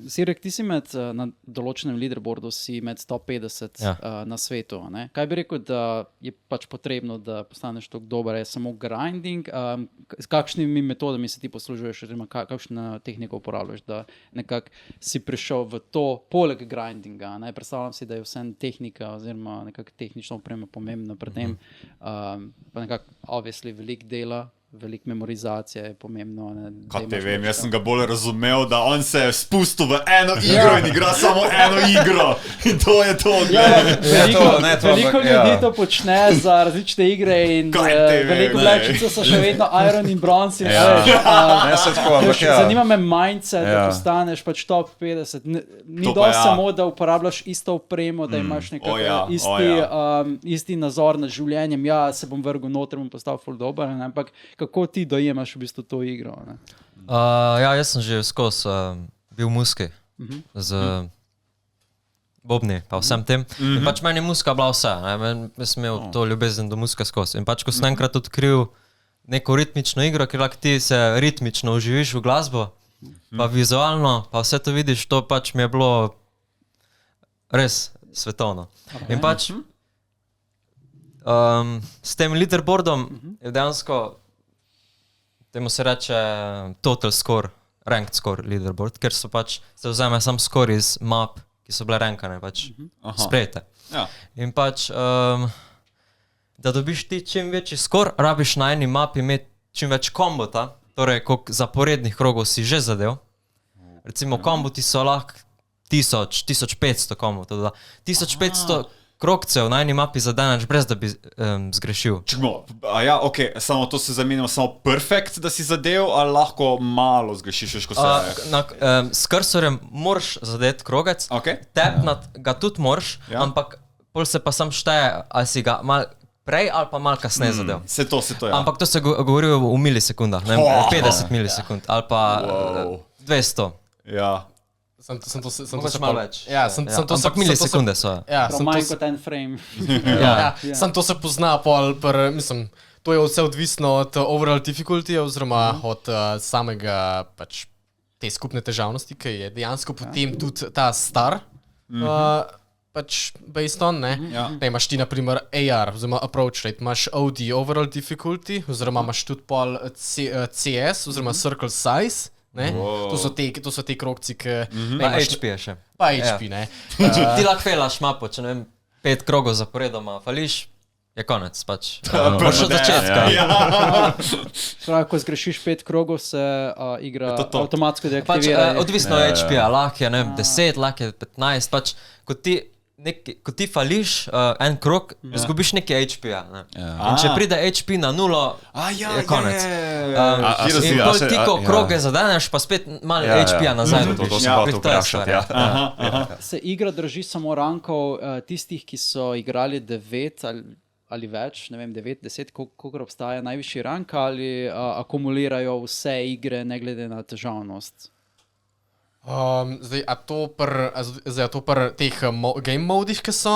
Sirek, ti si na določenem leaderboardu si med top 50 na svetu. Ne? Kaj bi rekel, da je pač potrebno, da postaneš tako dober? Je samo grinding? S kakšnimi metodami se ti poslužuješ, oziroma kakšno tehniko uporabljaš, da nekako si prišel v to poleg grindinga? Ne? Predstavljam si, da je vse tehnika oziroma nekako tehnična oprema pomembna pri tem. Pa nekako obviously veliko dela, veliko memorizacije je pomembno. Kaj te vem, jaz sem ga bolj razumel, da on se je spustil v eno igro in igra samo eno igro. In to je to. Veliko ljudi to počne za različne igre in veliko vlečice so še vedno Iron in Bronze. Zanima me mindset, da postaneš pač top 50. Ni dovolj samo, da uporabljaš isto opremo, da imaš isti nazor nad življenjem. Ja, se bom vrgel noter, bom postal ful dober, ampak kako ti dojemaš v bistvu to igro? Jaz sem že skozi bil v muski z bobni pa vsem tem. In pač meni je muska bila vse. Jaz sem imel to ljubezen do muska skozi. In pač ko sem enkrat odkril neko ritmično igro, ker lahko ti se ritmično uživiš v glasbo, pa vizualno, pa vse to vidiš, to pač mi je bilo res svetovno. In pač s tem leaderboardom je dejansko temu se reče total score, ranked score leaderboard, ker so pač se vzame sam score iz map, ki so bile rankane, pač sprejete. In pač, da dobiš ti čim večji score, rabiš na eni mapi imeti čim več kombota, torej koliko zaporednih krogov si že zadev. Recimo komboti so lahko 1500 kombotov, 1500 krogcev na eni mapi zadeneš, brez da bi zgrešil. Samo to se zamenjamo, samo perfect, da si zadev, ali lahko malo zgrešiš, ko se... S kursorjem moraš zadeti krogec, tapnat ga tudi moraš, ampak pol se pa sam šteje, ali si ga mal prej ali pa malo kasneje zadev. Se to, ja. Ampak to se govori v milisekundah, 50 milisekund, ali pa 200. Ja. Mogoče malo več. Ampak milisekunde so. Manj kot en frame. Sam to se pozna, mislim, to je vse odvisno od overall difficulty, oziroma od samega pač te skupne težavnosti, ki je dejansko potem tudi ta star, pač based on, ne? Da imaš ti naprimer AR, oziroma approach rate, imaš OD, overall difficulty, oziroma imaš tudi pol CS, oziroma circle size. To so te krogci, ki... Pa HP je še. Pa HP, ne. Ti lahko felaš mapo, če ne vem, 5 krogov zaporedoma fališ, je konec, pač. Moraš od začetka. Prav, ko zgrešiš 5 krogov, se igra avtomatsko deaktivira. Odvisno od HP-a, lahko je 10, lahko je 15, pač, ko ti fališ en krog, izgubiš nekaj HP-a. In če pride HP na 0, je konec. In pol ti, ko kroge zadeneš, pa spet malo HP-a nazaj. To si pa to vprašati, Se igra drži samo rankov tistih, ki so igrali 9 ali več, ne vem, 9, 10, koliko obstaja najvišji rank, ali akumulirajo vse igre, ne glede na težavnost? Zdaj, a to pri teh game modih, ki so?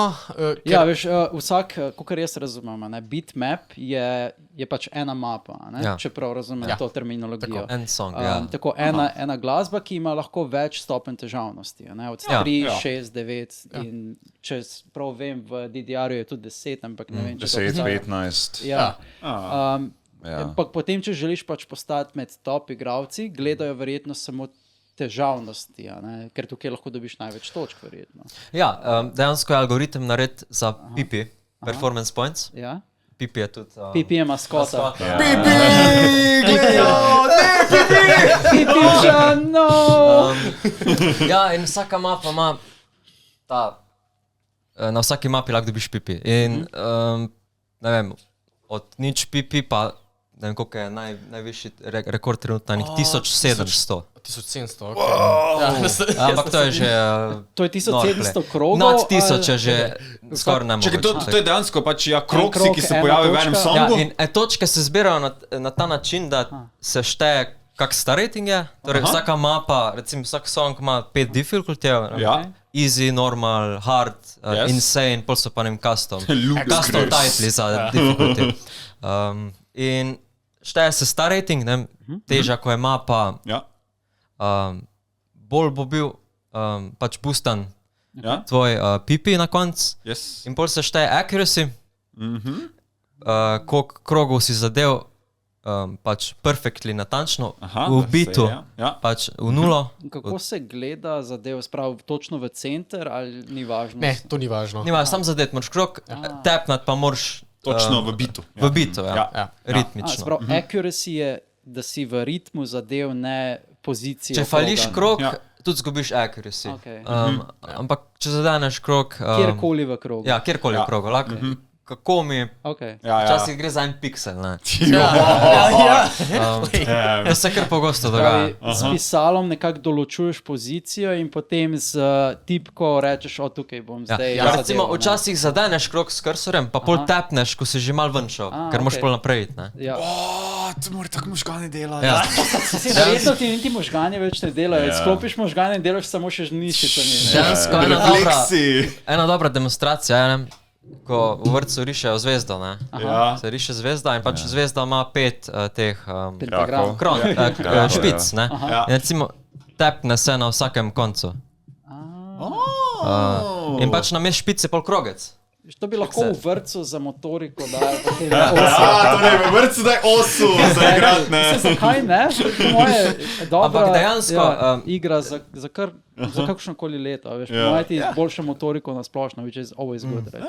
Ja, veš, vsak, kakor jaz razumem, bitmap je pač ena mapa, če prav razumem to terminologijo. Tako, en song, Tako, ena glasba, ki ima lahko več stopenj težavnosti, od 3, 6, 9 in če prav vem, v DDR-ju je tudi 10, ampak ne vem, če 10, 15. Ja. Ampak potem, če želiš pač postati med top igravci, gledajo verjetno samo težavnosti, ker tukaj lahko dobiš največ točk, verjetno. Ja, dejansko je algoritem nared za PP, Performance Points. Ja. PP je tudi... PP je maskota. PP! PP, no! Ja, in vsaka mapa ima na vsaki mapi lahko dobiš PP. In, ne vem, od nič PP pa, ne vem, koliko je najvišji rekord trenutno, 1700. 1700, ampak to je že... To je 1700 krogov? Nad 1000 je že skoraj nemogoče. To je dejansko pač krogci, ki se pojavijo v enem songu? Ja, in točke se zbirajo na ta način, da se šteje kak star rating je. Torej vsaka mapa, recimo vsak song ima 5 difficultyjev. Easy, normal, hard, insane, pol so pa nem custom. Custom titli za difficulty. In šteje se star rating, teža, ko je mapa, bolj bo bil pač boostan Ja? tvoj pipi na koncu. Yes. In pol se šteje accuracy, koliko krogov si zadev, pač perfektli natančno, Aha, v da se bitu, je, ja. pač v nulo. Kako se gleda zadev, sprav točno v center ali ni važno? Ne, to ni važno. Nima, sam zadet moraš krog, tapnat pa moraš Točno v bitu. v bitu, ja. Ja. Ja. Ritmično. Sprav, accuracy je, da si v ritmu zadev, ne pozicijo. Če fališ kroga. krog, Ja. tudi zgubiš accuracy. Okej. Ampak če zadeneš krog, Kjerkoli v krogu. ja, kjerkoli v krogu, lahko. Kako mi, Okay. Ja, ja. včasih gre za en piksel, ne. Ja. To se kar pogosto dogaja. S pisalom nekako določuješ pozicijo in potem z tipko rečeš, o tukaj bom Ja. zdaj. Ja, recimo, zadeval, ne. včasih zadeneš krog s kursorjem, pa pol Aha. tapneš, ko si že mal ven šel, ker moraš okej. pol naprej iti, ne. Ja. To mora tako možgani delati. Ja. Verjetno ti niti možgani več ne delajo. Ja. Sklopiš možgane in delaš samo še z mišicami. Dejansko Refleksi. ena dobra demonstracija je, ne, ko v vrtcu rišejo zvezdo, ne. Ja. Se riše zvezda in pač zvezda ima 5 teh Pentagram. kron, Ja, špic, ne. Ja. In recimo tepne se na vsakem koncu. In pač na mest špice pol krogec. To bi lahko v vrtcu za motoriko dal. Ja, torej v vrtcu daj 8 za igrat, ne. Zakaj ne? Po moje je dobra Ampak dejansko, igra za kakšno koli leto. Veš, Ja. po moje ti boljšo motoriko na splošno, which is always good. Right?